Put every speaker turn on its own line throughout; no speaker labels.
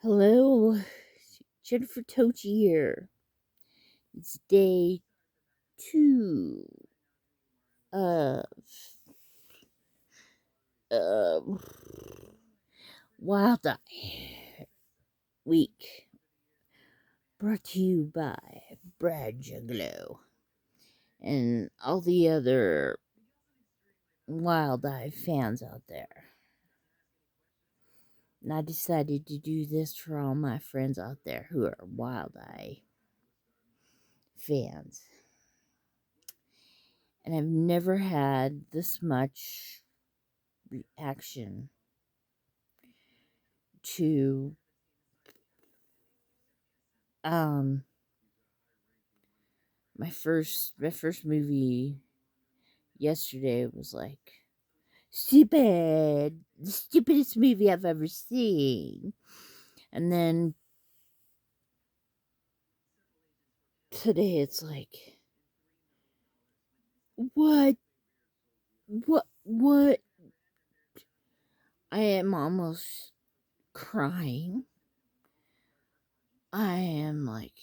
Hello, Jennifer Tochi here. It's day 2 of uh, Wild Eye Week, brought to you by Brad Juggalo and all the other Wild Eye fans out there. And I decided to do this for all my friends out there who are Wild Eye fans. And I've never had this much reaction to um my first movie yesterday was like stupid, the stupidest movie I've ever seen. And then today it's like, what? I am almost crying. I am like,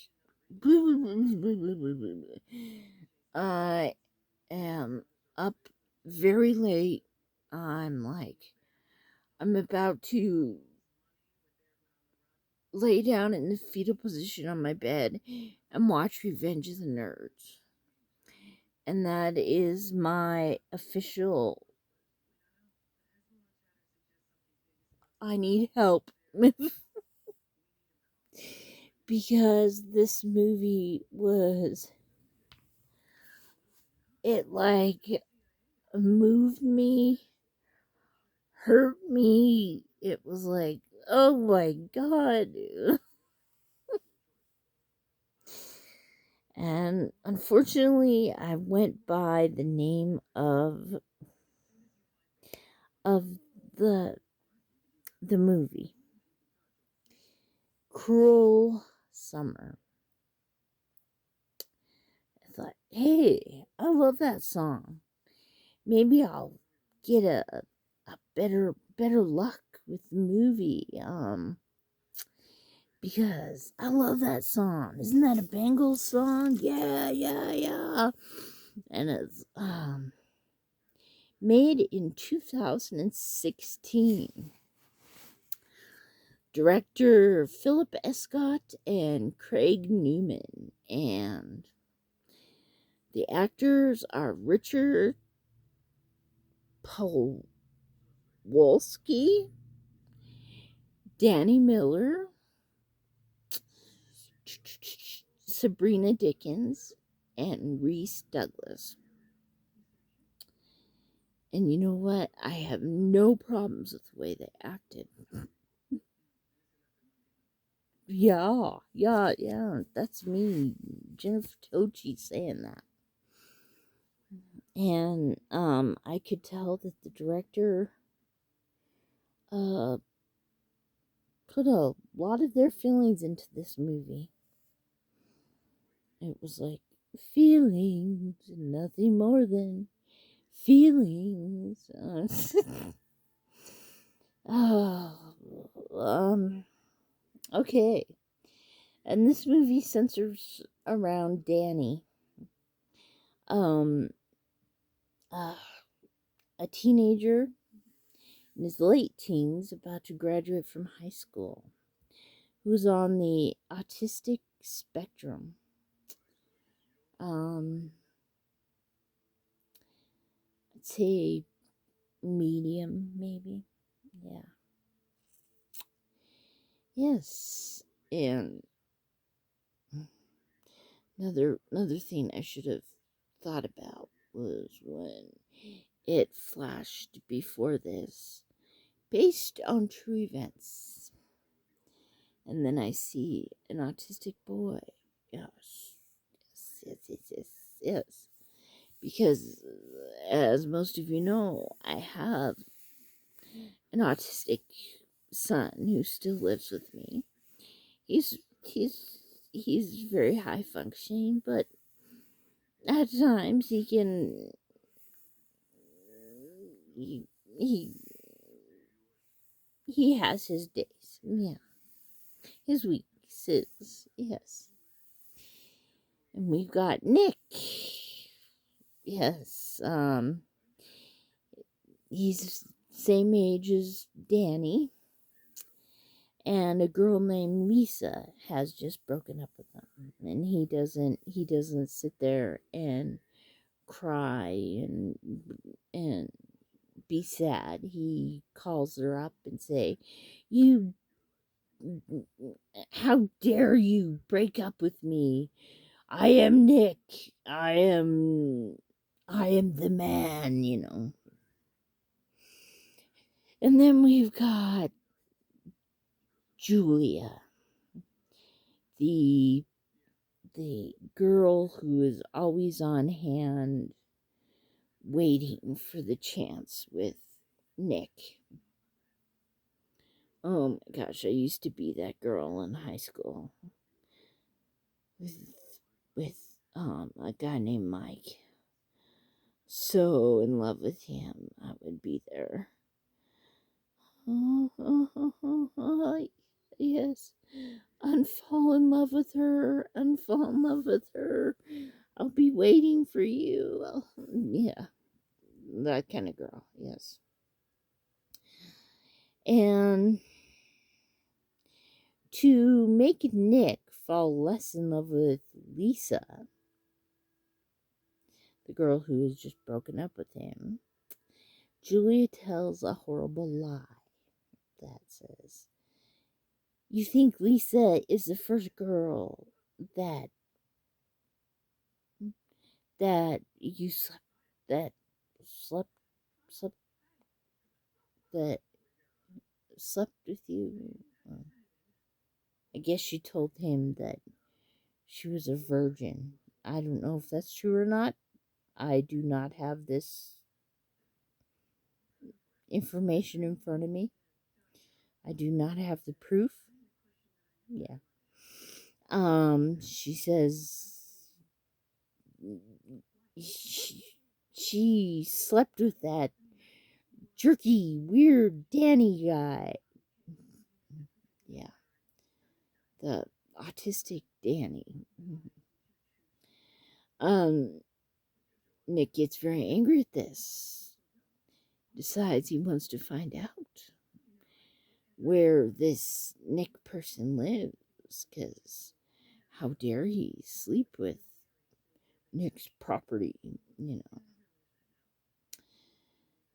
I am up very late. I'm about to lay down in the fetal position on my bed and watch Revenge of the Nerds. And that is my official I need help. Because this movie it like moved me, hurt me. It was like, oh my god. And unfortunately, I went by the name of the movie, Cruel Summer. I thought, hey, I love that song. Maybe I'll get a better luck with the movie. Because I love that song. Isn't that a Bengals song? Yeah, yeah, yeah. And it's made in 2016. Director Philip Escott and Craig Newman. And the actors are Richard Pawlowski, Danny Miller, Sabrina Dickens, and Reese Douglas. And you know what? I have no problems with the way they acted. Yeah. That's me, Jennifer Tochi, saying that. And I could tell that the director uh put a lot of their feelings into this movie. It was like feelings, nothing more than feelings. Oh, okay. And this movie centers around Danny, um, uh, a teenager in his late teens, about to graduate from high school, who's on the autistic spectrum. I'd say medium, maybe. Yeah. Yes. And another thing I should have thought about was when it flashed before this, based on true events. And then I see an autistic boy. Yes. Yes. Because, as most of you know, I have an autistic son who still lives with me. He's he's he's very high functioning, but at times he he he has his days. Yeah. his weaknesses, yes. And we've got Nick. Yes, he's same age as Danny, and a girl named Lisa has just broken up with him, and he doesn't sit there and cry and be sad. He calls her up and say, "You, how dare you break up with me? I am Nick. I am the man." And then we've got Julia, the the girl who is always on hand waiting for the chance with Nick. Oh my gosh, I used to be that girl in high school with a guy named Mike. So in love with him, I would be there. Yes, unfall in love with her, unfall in love with her. I'll be waiting for you. Yeah, that kind of girl, yes. And to make Nick fall less in love with Lisa, the girl who has just broken up with him, Julia tells a horrible lie that says, "You think Lisa is the first girl that you that slept slept that slept with you?" I guess she told him that she was a virgin. I don't know if that's true or not. I do not have this information in front of me. I do not have the proof. Yeah. She says she slept with that jerky, weird Danny guy. Yeah. The autistic Danny. Um, Nick gets very angry at this. Decides he wants to find out where this Nick person lives, because how dare he sleep with Nick's property, you know.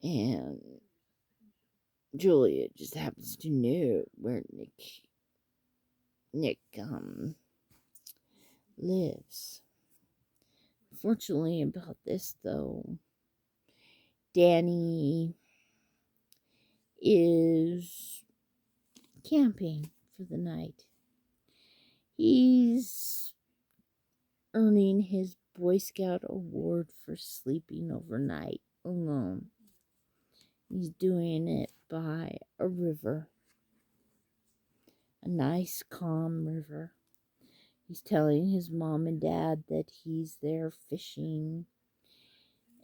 And Julia just happens to know where Nick lives. Fortunately about this though, Danny is camping for the night. He's earning his Boy Scout award for sleeping overnight alone. He's doing it by a river, a nice, calm river. He's telling his mom and dad that he's there fishing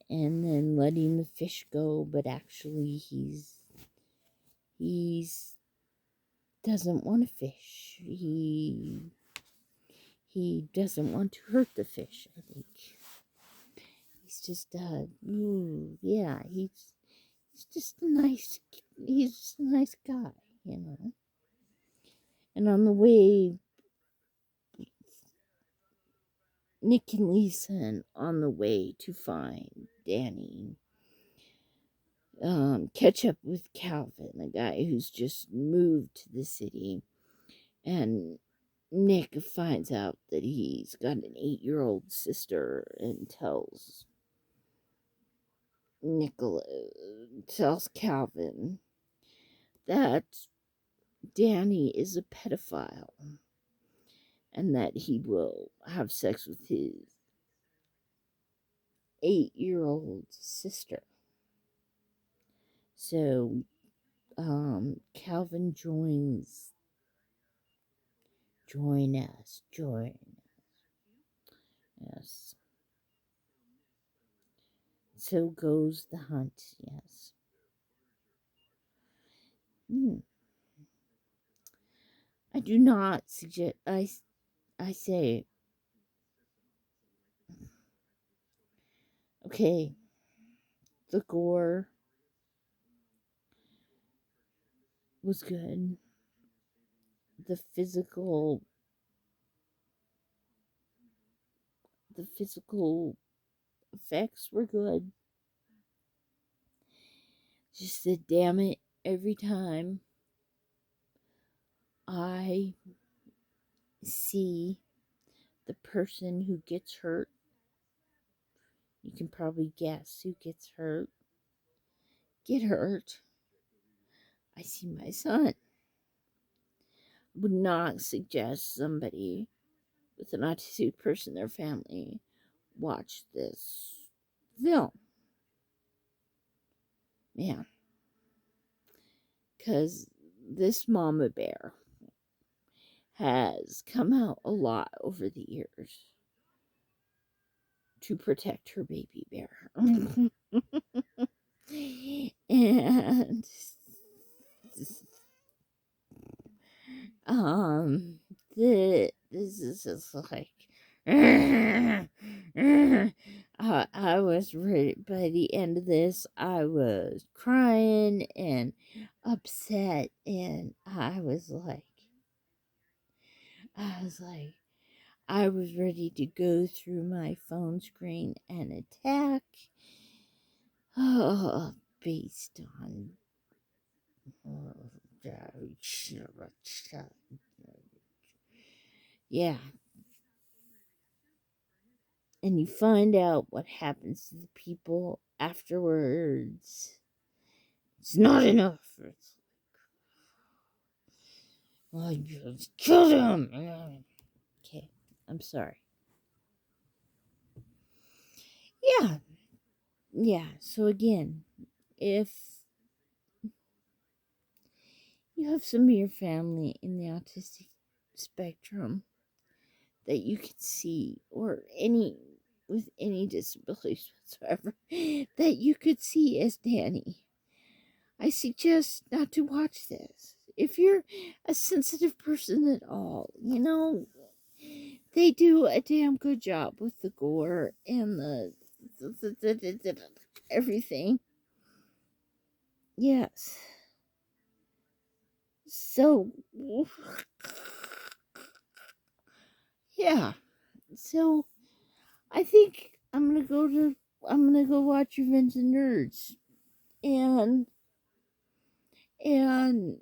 and then letting the fish go, but actually he's doesn't want to fish. He doesn't want to hurt the fish, I think. He's just yeah, he's just a nice guy, you know. And on the way, Nick and Lisa on the way to find Danny catch up with Calvin, a guy who's just moved to the city, and Nick finds out that he's got an 8-year-old sister and tells Calvin that Danny is a pedophile and that he will have sex with his 8-year-old sister. So Calvin join. Yes. So goes the hunt, yes. I do not suggest. I say, okay, the gore was good. The physical effects were good. Just that, damn it, every time I see the person who gets hurt, you can probably guess who gets hurt, get hurt, I see my son. Would not suggest somebody with an autistic person in their family watch this film. Man. Because this mama bear has come out a lot over the years to protect her baby bear. And this is just like I was ready. By the end of this, I was crying and upset, and I was like, I was ready to go through my phone screen and attack. Oh, based on yeah. And you find out what happens to the people afterwards. It's not enough. It's like, I just killed him. Okay, I'm sorry. Yeah. So again, if you have some of your family in the autistic spectrum that you could see, or any with any disabilities whatsoever that you could see as Danny, I suggest not to watch this. If you're a sensitive person at all, they do a damn good job with the gore and the everything. Yes. So, yeah. So, I think I'm gonna go watch Revenge of the Nerds, and and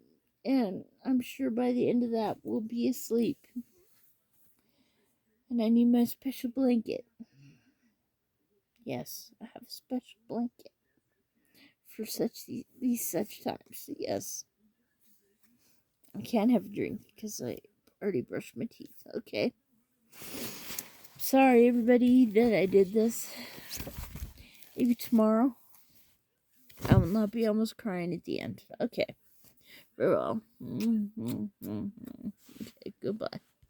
and I'm sure by the end of that we'll be asleep. And I need my special blanket. Yes, I have a special blanket for these such times. Yes, I can't have a drink because I already brushed my teeth. Okay. Sorry, everybody, that I did this. Maybe tomorrow I will not be almost crying at the end. Okay. Very well. Okay, goodbye.